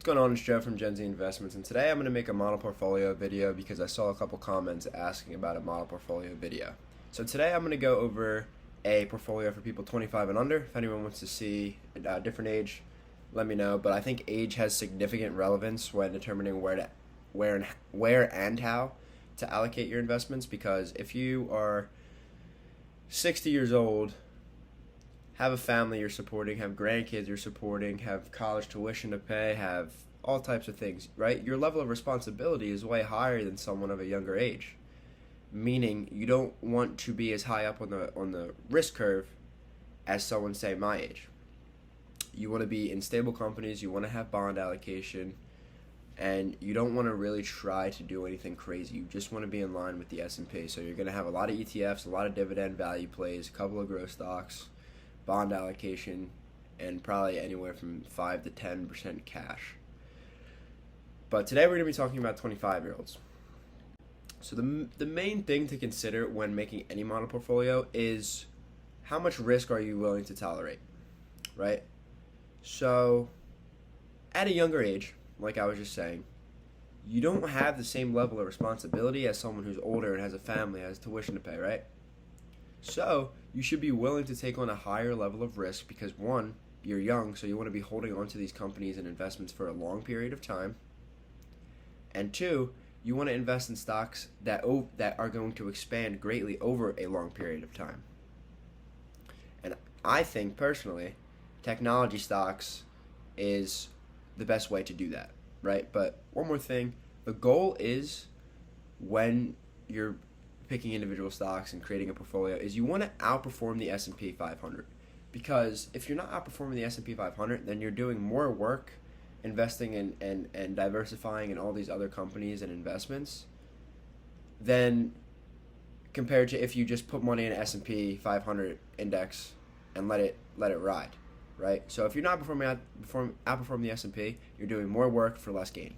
What's going on? It's Joe from Gen Z Investments, and today I'm going to make a model portfolio video because I saw a couple comments asking about a model portfolio video. So today I'm going to go over a portfolio for people 25 and under. If anyone wants to see a different age, let me know. But I think age has significant relevance when determining where and how to allocate your investments, because if you are 60 years old, have a family you're supporting, have grandkids you're supporting, have college tuition to pay, have all types of things, right? Your level of responsibility is way higher than someone of a younger age. Meaning you don't want to be as high up on the risk curve as someone, say, my age. You want to be in stable companies, you want to have bond allocation, and you don't want to really try to do anything crazy. You just want to be in line with the S&P. So you're going to have a lot of ETFs, a lot of dividend value plays, a couple of growth stocks, bond allocation, and probably anywhere from 5 to 10% cash. But today we're going to be talking about 25-year-olds. So the main thing to consider when making any model portfolio is how much risk are you willing to tolerate, right? So at a younger age, like I was just saying, you don't have the same level of responsibility as someone who's older and has a family, has tuition to pay, right? So you should be willing to take on a higher level of risk because, one, you're young, so you want to be holding on to these companies and investments for a long period of time. And two, you want to invest in stocks that are going to expand greatly over a long period of time. And I think, personally, technology stocks is the best way to do that, right? But one more thing, the goal is, when you're picking individual stocks and creating a portfolio, is you want to outperform the S&P 500. Because if you're not outperforming the S&P 500, then you're doing more work investing in and diversifying in all these other companies and investments than compared to if you just put money in an S&P 500 index and let it ride, right? So if you're not outperforming the S&P, you're doing more work for less gain.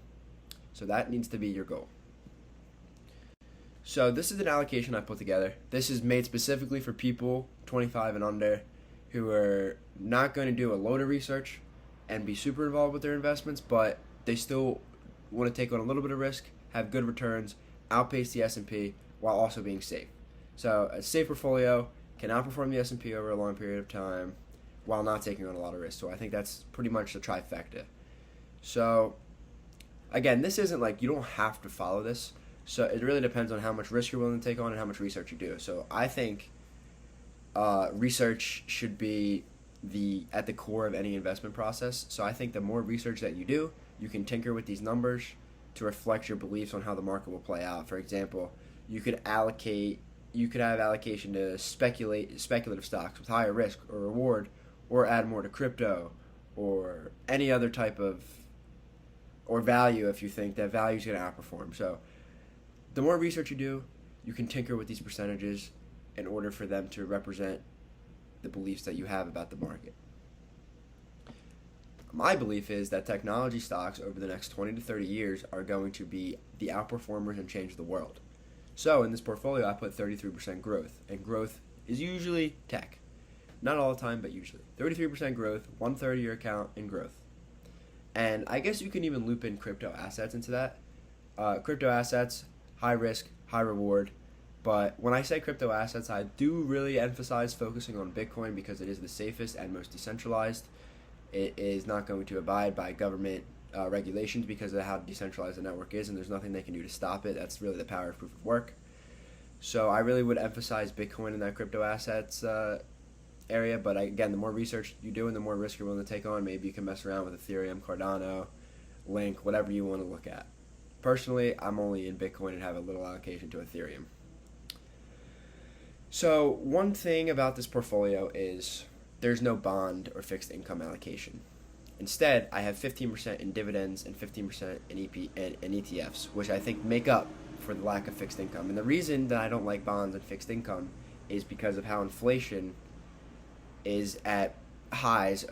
So that needs to be your goal. So this is an allocation I put together. This is made specifically for people 25 and under who are not going to do a load of research and be super involved with their investments, but they still want to take on a little bit of risk, have good returns, outpace the S&P while also being safe. So a safe portfolio can outperform the S&P over a long period of time while not taking on a lot of risk. So I think that's pretty much the trifecta. So again, this isn't like you don't have to follow this. So it really depends on how much risk you're willing to take on and how much research you do. So I think research should be at the core of any investment process. So I think the more research that you do, you can tinker with these numbers to reflect your beliefs on how the market will play out. For example, you could have allocation to speculative stocks with higher risk or reward, or add more to crypto or any other type of, or value if you think that value is going to outperform. So the more research you do, you can tinker with these percentages in order for them to represent the beliefs that you have about the market. My belief is that technology stocks over the next 20 to 30 years are going to be the outperformers and change the world. So in this portfolio, I put 33% growth, and growth is usually tech. Not all the time, but usually. 33% growth, 1/3 of your account in growth. And I guess you can even loop in crypto assets into that. Crypto assets, high risk, high reward. But when I say crypto assets, I do really emphasize focusing on Bitcoin because it is the safest and most decentralized. It is not going to abide by government regulations because of how decentralized the network is, and there's nothing they can do to stop it. That's really the power of proof of work. So I really would emphasize Bitcoin in that crypto assets area. But again, the more research you do and the more risk you're willing to take on, maybe you can mess around with Ethereum, Cardano, Link, whatever you want to look at. Personally, I'm only in Bitcoin and have a little allocation to Ethereum. So one thing about this portfolio is there's no bond or fixed income allocation. Instead, I have 15% in dividends and 15% in ETFs, which I think make up for the lack of fixed income. And the reason that I don't like bonds and fixed income is because of how inflation is at highs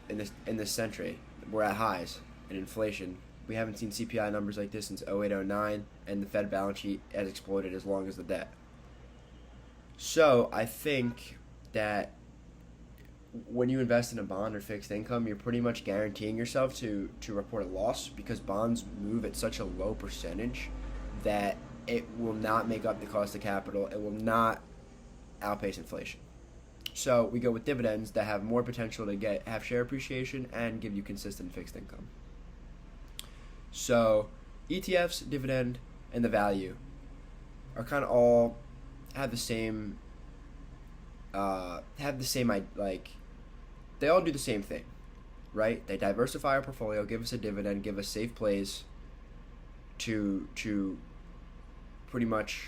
in this century. We're at highs in inflation. We haven't seen CPI numbers like this since 08-09, and the Fed balance sheet has exploded as long as the debt. So I think that when you invest in a bond or fixed income, you're pretty much guaranteeing yourself to report a loss because bonds move at such a low percentage that it will not make up the cost of capital. It will not outpace inflation. So we go with dividends that have more potential to have share appreciation and give you consistent fixed income. So ETFs, dividend, and the value are kind of all have the same like they all do the same thing, right? They diversify our portfolio, give us a dividend, give us safe plays to pretty much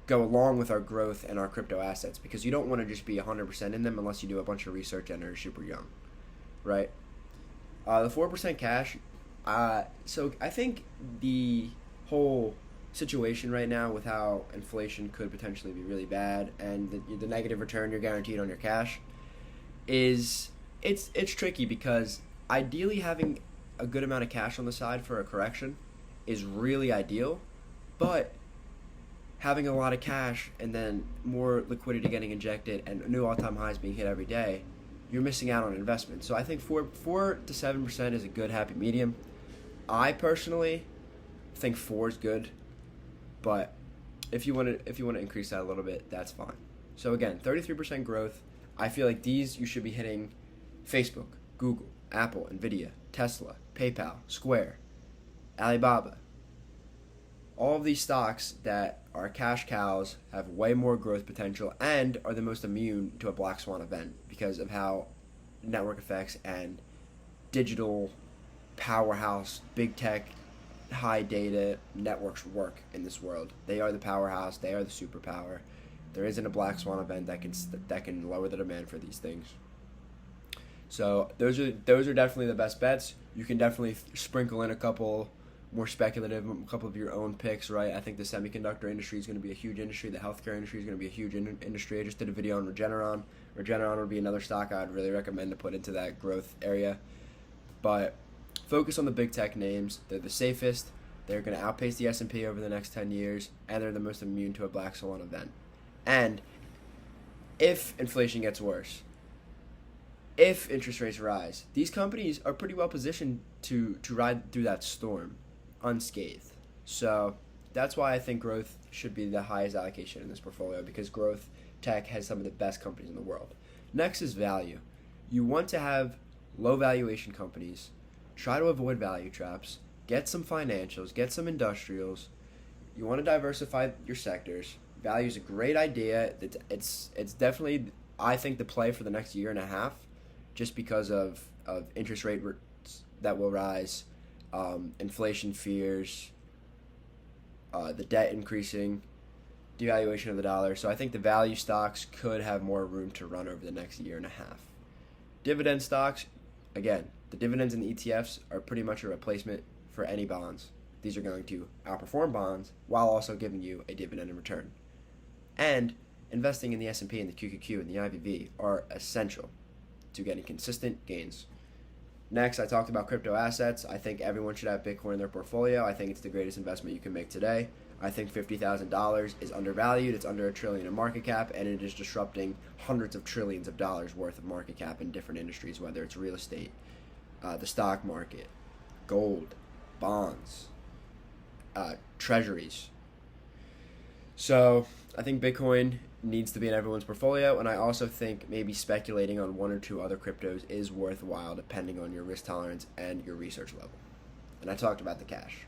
go along with our growth and our crypto assets, because you don't want to just be 100% in them unless you do a bunch of research and are super young, right? The 4% cash. So I think the whole situation right now with how inflation could potentially be really bad and the negative return you're guaranteed on your cash is it's tricky, because ideally having a good amount of cash on the side for a correction is really ideal, but having a lot of cash and then more liquidity getting injected and new all-time highs being hit every day, you're missing out on investment. So I think 4 to 7% is a good happy medium. I personally think 4 is good, but if you want to increase that a little bit, that's fine. So again, 33% growth. I feel like these you should be hitting Facebook, Google, Apple, Nvidia, Tesla, PayPal, Square, Alibaba. All of these stocks that are cash cows have way more growth potential and are the most immune to a black swan event because of how network effects and digital powerhouse, big tech, high data networks work in this world. They are the powerhouse. They are the superpower. There isn't a black swan event that can lower the demand for these things. So those are definitely the best bets. You can definitely sprinkle in a couple more speculative, a couple of your own picks, right? I think the semiconductor industry is going to be a huge industry. The healthcare industry is going to be a huge industry. I just did a video on Regeneron. Regeneron would be another stock I'd really recommend to put into that growth area. But focus on the big tech names. They're the safest. They're going to outpace the S&P over the next 10 years, and they're the most immune to a black swan event. And if inflation gets worse, if interest rates rise, these companies are pretty well positioned to ride through that storm unscathed. So that's why I think growth should be the highest allocation in this portfolio, because growth tech has some of the best companies in the world. Next is value. You want to have low valuation companies. Try to avoid value traps. Get some financials. Get some industrials. You want to diversify your sectors. Value is a great idea. It's definitely, I think, the play for the next year and a half, just because of interest rates that will rise, inflation fears, the debt increasing, devaluation of the dollar. So I think the value stocks could have more room to run over the next year and a half. Dividend stocks, again, the dividends in the ETFs are pretty much a replacement for any bonds. These are going to outperform bonds while also giving you a dividend in return. And investing in the S&P and the QQQ and the IVV are essential to getting consistent gains. Next, I talked about crypto assets. I think everyone should have Bitcoin in their portfolio. I think it's the greatest investment you can make today. I think $50,000 is undervalued. It's under $1 trillion in market cap, and it is disrupting hundreds of trillions of dollars worth of market cap in different industries, whether it's real estate, the stock market, gold, bonds, treasuries. So I think Bitcoin needs to be in everyone's portfolio, and I also think maybe speculating on one or two other cryptos is worthwhile depending on your risk tolerance and your research level. And I talked about the cash.